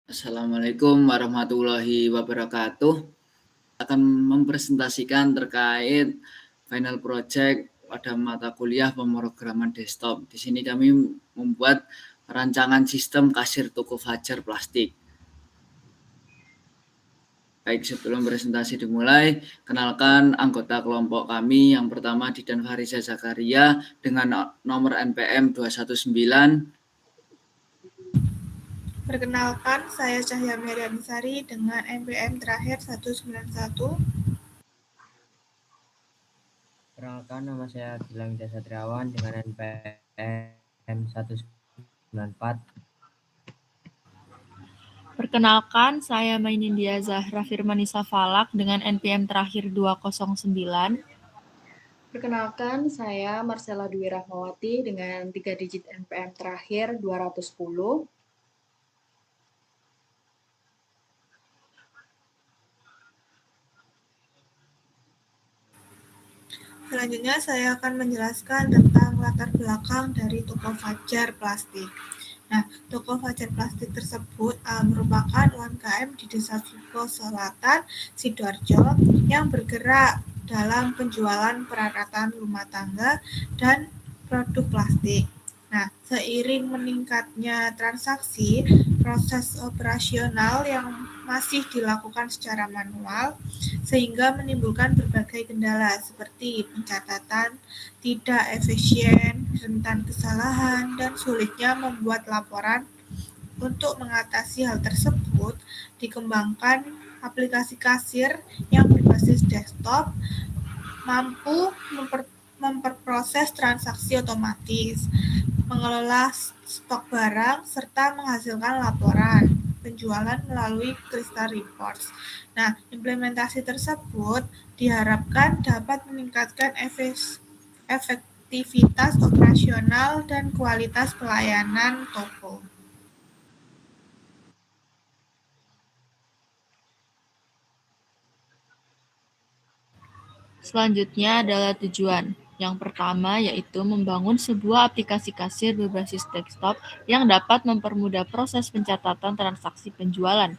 Assalamualaikum warahmatullahi wabarakatuh. Akan mempresentasikan terkait final project pada mata kuliah pemrograman desktop. Di sini kami membuat rancangan sistem kasir toko Fajar plastik. Baik, sebelum presentasi dimulai, kenalkan anggota kelompok kami. Yang pertama Didan Fariza Zakaria dengan nomor NPM 219. Perkenalkan, saya Cahya Merianisari dengan NPM terakhir 191. Perkenalkan, nama saya Gilang Widya Satriawan dengan NPM 194. Perkenalkan, saya Mainindia Zahra Firmanisa Falak dengan NPM terakhir 209. Perkenalkan, saya Marcella Dwi Rahmawati dengan 3 digit NPM terakhir 210. Selanjutnya saya akan menjelaskan tentang latar belakang dari toko Fajar Plastik. Nah, toko Fajar Plastik tersebut merupakan UMKM di Desa Suko Selatan, Sidoarjo yang bergerak dalam penjualan peralatan rumah tangga dan produk plastik. Nah, seiring meningkatnya transaksi, proses operasional yang masih dilakukan secara manual, sehingga menimbulkan berbagai kendala seperti pencatatan tidak efisien, rentan kesalahan, dan sulitnya membuat laporan. Untuk mengatasi hal tersebut, dikembangkan aplikasi kasir yang berbasis desktop, mampu memperproses transaksi otomatis, mengelola stok barang, serta menghasilkan laporan penjualan melalui Crystal Reports. Nah, implementasi tersebut diharapkan dapat meningkatkan efektivitas operasional dan kualitas pelayanan toko. Selanjutnya adalah tujuan. Yang pertama yaitu membangun sebuah aplikasi kasir berbasis desktop yang dapat mempermudah proses pencatatan transaksi penjualan.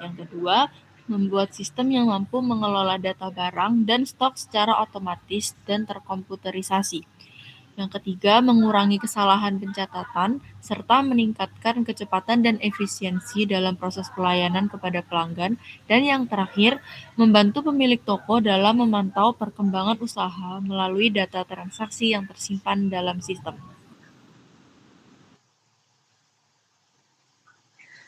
Yang kedua, membuat sistem yang mampu mengelola data barang dan stok secara otomatis dan terkomputerisasi. Yang ketiga, mengurangi kesalahan pencatatan, serta meningkatkan kecepatan dan efisiensi dalam proses pelayanan kepada pelanggan. Dan yang terakhir, membantu pemilik toko dalam memantau perkembangan usaha melalui data transaksi yang tersimpan dalam sistem.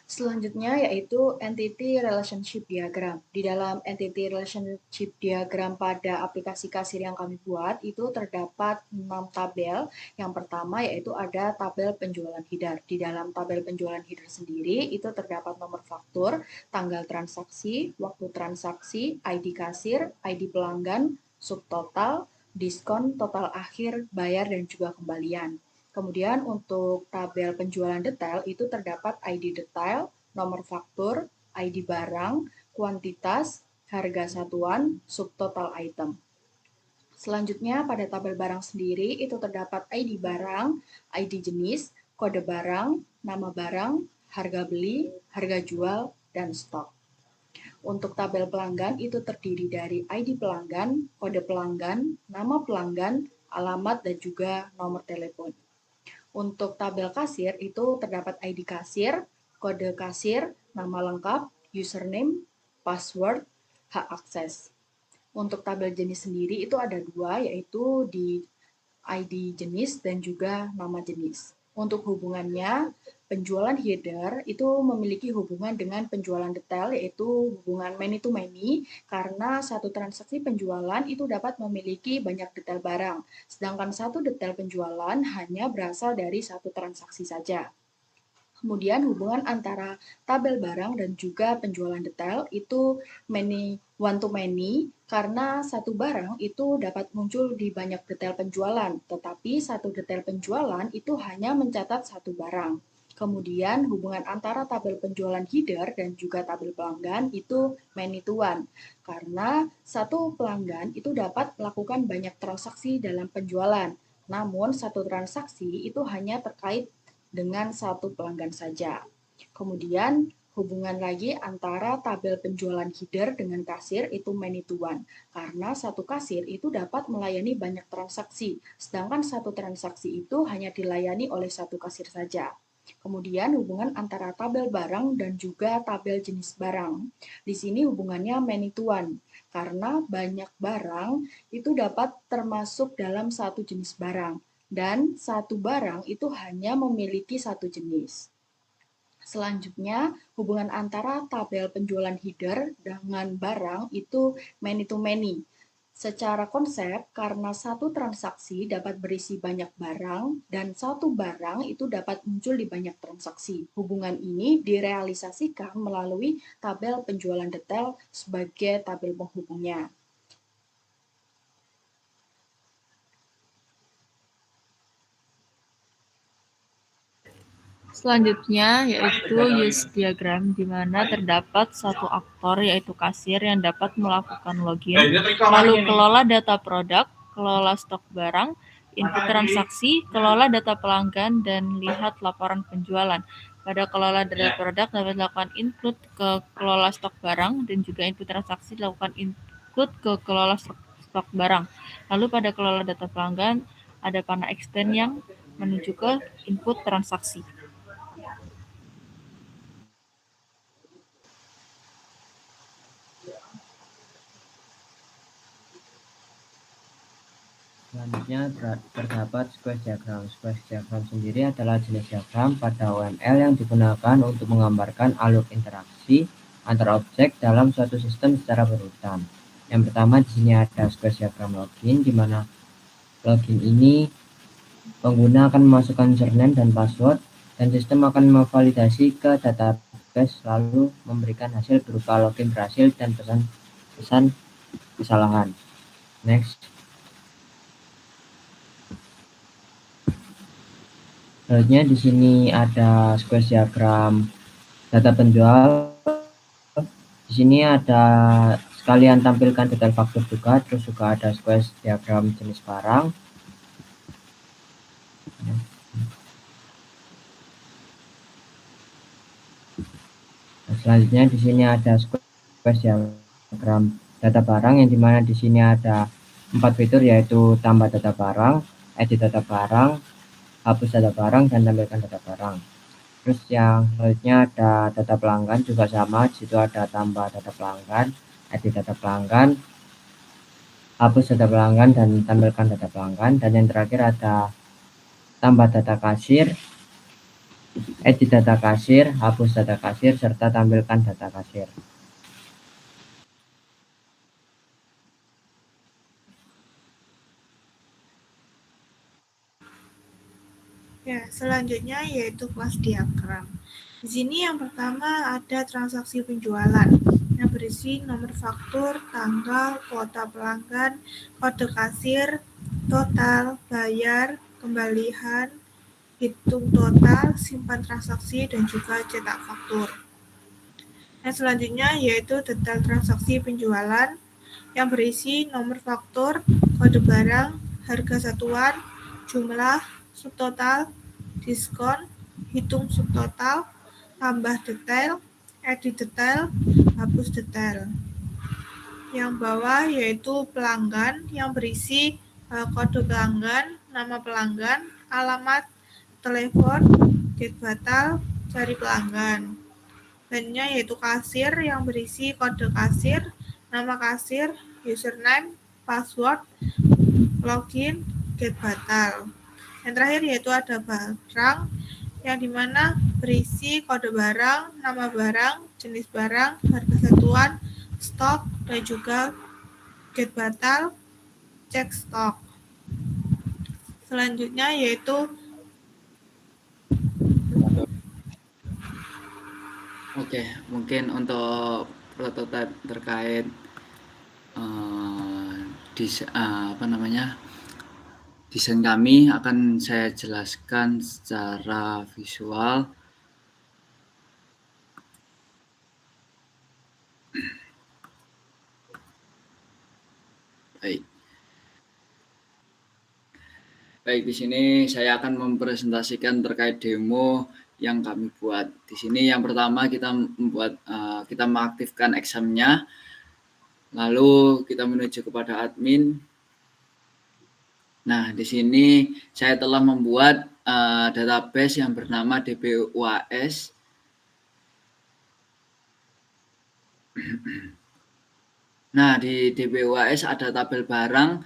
Selanjutnya yaitu Entity Relationship Diagram. Di dalam Entity Relationship Diagram pada aplikasi kasir yang kami buat, itu terdapat 6 tabel. Yang pertama yaitu ada tabel penjualan header. Di dalam tabel penjualan header sendiri, itu terdapat nomor faktur, tanggal transaksi, waktu transaksi, ID kasir, ID pelanggan, subtotal, diskon, total akhir, bayar, dan juga kembalian. Kemudian untuk tabel penjualan detail itu terdapat ID detail, nomor faktur, ID barang, kuantitas, harga satuan, subtotal item. Selanjutnya pada tabel barang sendiri itu terdapat ID barang, ID jenis, kode barang, nama barang, harga beli, harga jual, dan stok. Untuk tabel pelanggan itu terdiri dari ID pelanggan, kode pelanggan, nama pelanggan, alamat, dan juga nomor telepon. Untuk tabel kasir itu terdapat ID kasir, kode kasir, nama lengkap, username, password, hak akses. Untuk tabel jenis sendiri itu ada 2, yaitu di ID jenis dan juga nama jenis. Untuk hubungannya, penjualan header itu memiliki hubungan dengan penjualan detail, yaitu hubungan many to many, karena satu transaksi penjualan itu dapat memiliki banyak detail barang, sedangkan satu detail penjualan hanya berasal dari satu transaksi saja. Kemudian hubungan antara tabel barang dan juga penjualan detail itu one to many karena satu barang itu dapat muncul di banyak detail penjualan, tetapi satu detail penjualan itu hanya mencatat satu barang. Kemudian hubungan antara tabel penjualan header dan juga tabel pelanggan itu many to one karena satu pelanggan itu dapat melakukan banyak transaksi dalam penjualan. Namun satu transaksi itu hanya terkait dengan satu pelanggan saja. Kemudian hubungan lagi antara tabel penjualan header dengan kasir itu many to one. Karena satu kasir itu dapat melayani banyak transaksi, sedangkan satu transaksi itu hanya dilayani oleh satu kasir saja. Kemudian hubungan antara tabel barang dan juga tabel jenis barang. Di sini hubungannya many to one, karena banyak barang itu dapat termasuk dalam satu jenis barang, dan satu barang itu hanya memiliki satu jenis. Selanjutnya, hubungan antara tabel penjualan header dengan barang itu many to many. Secara konsep, karena satu transaksi dapat berisi banyak barang dan satu barang itu dapat muncul di banyak transaksi. Hubungan ini direalisasikan melalui tabel penjualan detail sebagai tabel penghubungnya. Selanjutnya yaitu use diagram, di mana terdapat satu aktor yaitu kasir yang dapat melakukan login, lalu kelola data produk, kelola stok barang, input transaksi, kelola data pelanggan, dan lihat laporan penjualan. Pada kelola data produk dapat dilakukan input ke kelola stok barang dan juga input transaksi dilakukan input ke kelola stok barang. Lalu pada kelola data pelanggan ada panah extend yang menuju ke input transaksi. Selanjutnya terdapat squash diagram. Squash diagram sendiri adalah jenis diagram pada OML yang digunakan untuk menggambarkan alur interaksi antar objek dalam suatu sistem secara berurutan. Yang pertama di sini ada squash diagram login, di mana login ini pengguna akan memasukkan username dan password, dan sistem akan memvalidasi ke database lalu memberikan hasil berupa login berhasil dan pesan kesalahan. Next. Selanjutnya di sini ada squash diagram data penjual. Di sini ada sekalian tampilkan detail faktur juga, terus juga ada squash diagram jenis barang. Nah, selanjutnya di sini ada squash diagram data barang, yang dimana di sini ada 4 fitur, yaitu tambah data barang, edit data barang, hapus data barang, dan tampilkan data barang. Terus yang selanjutnya ada data pelanggan, juga sama, di situ ada tambah data pelanggan, edit data pelanggan, hapus data pelanggan, dan tampilkan data pelanggan. Dan yang terakhir ada tambah data kasir, edit data kasir, hapus data kasir, serta tampilkan data kasir. Ya, selanjutnya yaitu kelas diagram. Di sini yang pertama ada transaksi penjualan yang berisi nomor faktur, tanggal, kuota pelanggan, kode kasir, total, bayar, kembalian, hitung total, simpan transaksi, dan juga cetak faktur. Yang selanjutnya yaitu detail transaksi penjualan yang berisi nomor faktur, kode barang, harga satuan, jumlah, subtotal, diskon, hitung subtotal, tambah detail, edit detail, hapus detail. Yang bawah yaitu pelanggan yang berisi kode pelanggan, nama pelanggan, alamat, telepon, get batal, cari pelanggan. Selanjutnya yaitu kasir yang berisi kode kasir, nama kasir, username, password, login, get batal. Yang terakhir yaitu ada barang yang dimana berisi kode barang, nama barang, jenis barang, harga satuan, stok, dan juga get batal, cek stok. Selanjutnya yaitu Oke, mungkin untuk prototipe terkait desain kami akan saya jelaskan secara visual. Baik, di sini saya akan mempresentasikan terkait demo yang kami buat. Di sini yang pertama kita mengaktifkan examnya, lalu kita menuju kepada admin. Nah, di sini saya telah membuat database yang bernama DBUAS. Nah, di DBUAS ada tabel barang,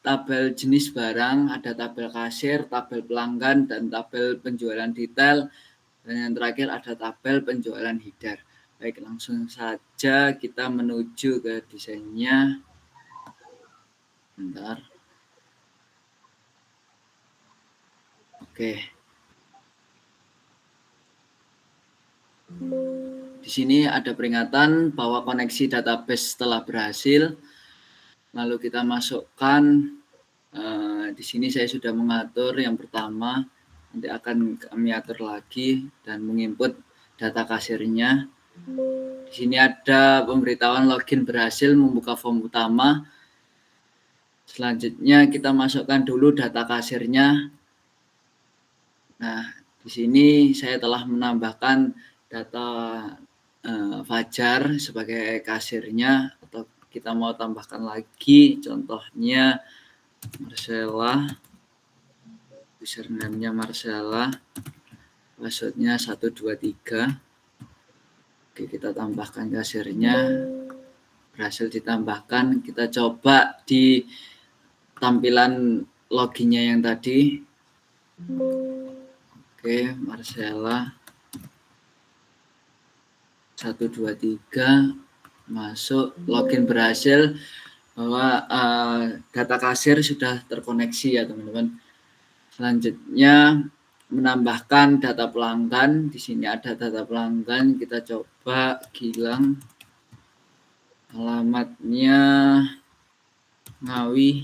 tabel jenis barang, ada tabel kasir, tabel pelanggan, dan tabel penjualan detail. Dan yang terakhir ada tabel penjualan header. Baik, langsung saja kita menuju ke desainnya. Bentar. Oke. Di sini ada peringatan bahwa koneksi database telah berhasil. Lalu kita masukkan, di sini saya sudah mengatur yang pertama, nanti akan kami atur lagi dan menginput data kasirnya. Di sini ada pemberitahuan login berhasil membuka form utama. Selanjutnya kita masukkan dulu data kasirnya. Nah, di sini saya telah menambahkan data Fajar sebagai kasirnya, atau kita mau tambahkan lagi, contohnya Marcella, username-nya Marcella, password-nya 123. Oke, kita tambahkan kasirnya, berhasil ditambahkan. Kita coba di tampilan loginnya yang tadi. Oke, Marcella 123 masuk, login berhasil, bahwa data kasir sudah terkoneksi ya teman-teman. Selanjutnya menambahkan data pelanggan. Di sini ada data pelanggan, kita coba Gilang, alamatnya Ngawi,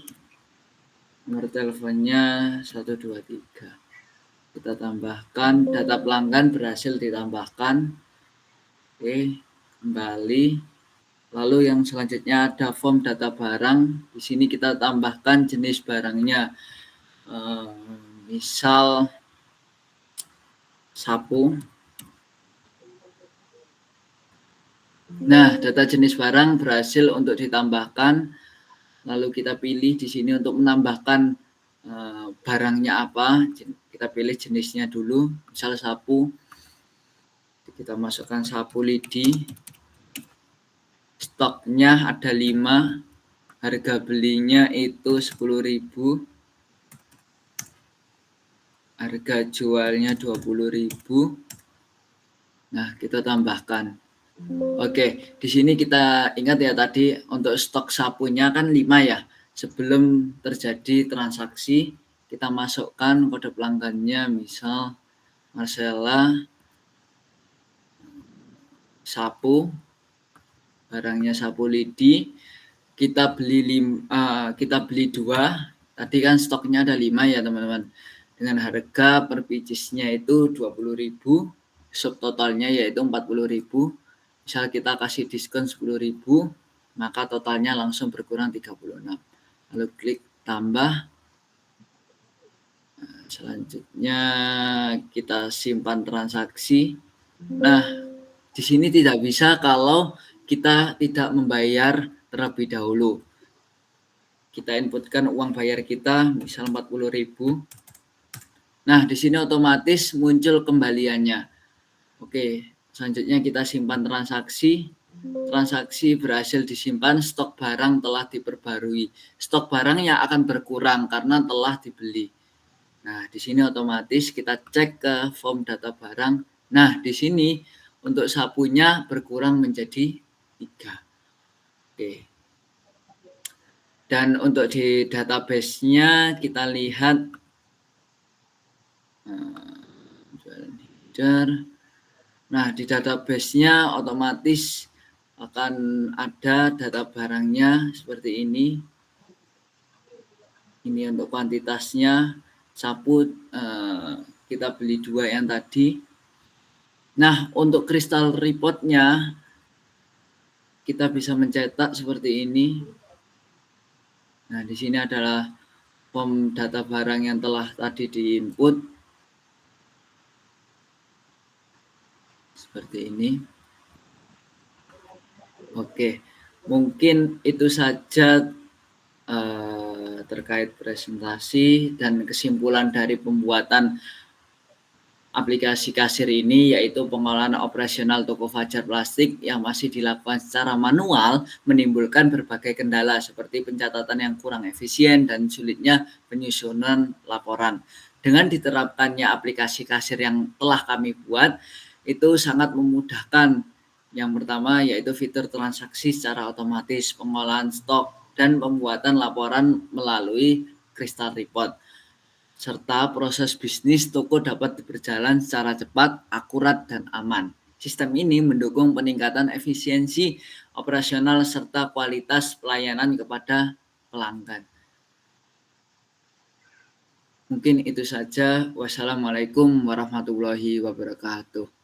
nomor teleponnya 123. Kita tambahkan data pelanggan, berhasil ditambahkan. Oke, kembali. Lalu yang selanjutnya ada form data barang. Di sini kita tambahkan jenis barangnya. Misal sapu. Nah, data jenis barang berhasil untuk ditambahkan. Lalu kita pilih di sini untuk menambahkan barangnya apa. Kita pilih jenisnya dulu, misal sapu. Kita masukkan sapu lidi. Stoknya ada 5. Harga belinya itu 10.000. Harga jualnya 20.000. Nah, kita tambahkan. Oke, di sini kita ingat ya tadi untuk stok sapunya kan 5 ya. Sebelum terjadi transaksi, kita masukkan kode pelanggannya, misal Marcella sapu, barangnya sapu lidi. Kita beli 2. Tadi kan stoknya ada 5 ya teman-teman. Dengan harga per piecesnya itu 20.000, subtotalnya yaitu 40.000. Misal kita kasih diskon 10.000, maka totalnya langsung berkurang 36. Lalu klik tambah. Selanjutnya kita simpan transaksi. Nah, di sini tidak bisa kalau kita tidak membayar terlebih dahulu. Kita inputkan uang bayar kita, misal 40.000. Nah, di sini otomatis muncul kembaliannya. Oke, selanjutnya kita simpan transaksi. Transaksi berhasil disimpan, stok barang telah diperbarui. Stok barang yang akan berkurang karena telah dibeli. Nah, di sini otomatis kita cek ke form data barang. Nah, di sini untuk sapunya berkurang menjadi 3. Oke. Dan untuk di database-nya kita lihat nah, di database-nya otomatis akan ada data barangnya seperti ini. Ini untuk kuantitasnya. Sapu kita beli 2 yang tadi. Nah, untuk crystal report-nya kita bisa mencetak seperti ini. Nah, di sini adalah form data barang yang telah tadi diinput. seperti ini. Oke, mungkin itu saja terkait presentasi dan kesimpulan dari pembuatan aplikasi kasir ini, yaitu pengolahan operasional toko fajar plastik yang masih dilakukan secara manual menimbulkan berbagai kendala seperti pencatatan yang kurang efisien dan sulitnya penyusunan laporan. Dengan diterapkannya aplikasi kasir yang telah kami buat, itu sangat memudahkan. Yang pertama yaitu fitur transaksi secara otomatis, pengolahan stok, dan pembuatan laporan melalui Crystal Report, serta proses bisnis toko dapat berjalan secara cepat, akurat, dan aman. Sistem ini mendukung peningkatan efisiensi operasional serta kualitas pelayanan kepada pelanggan. Mungkin itu saja. Wassalamualaikum warahmatullahi wabarakatuh.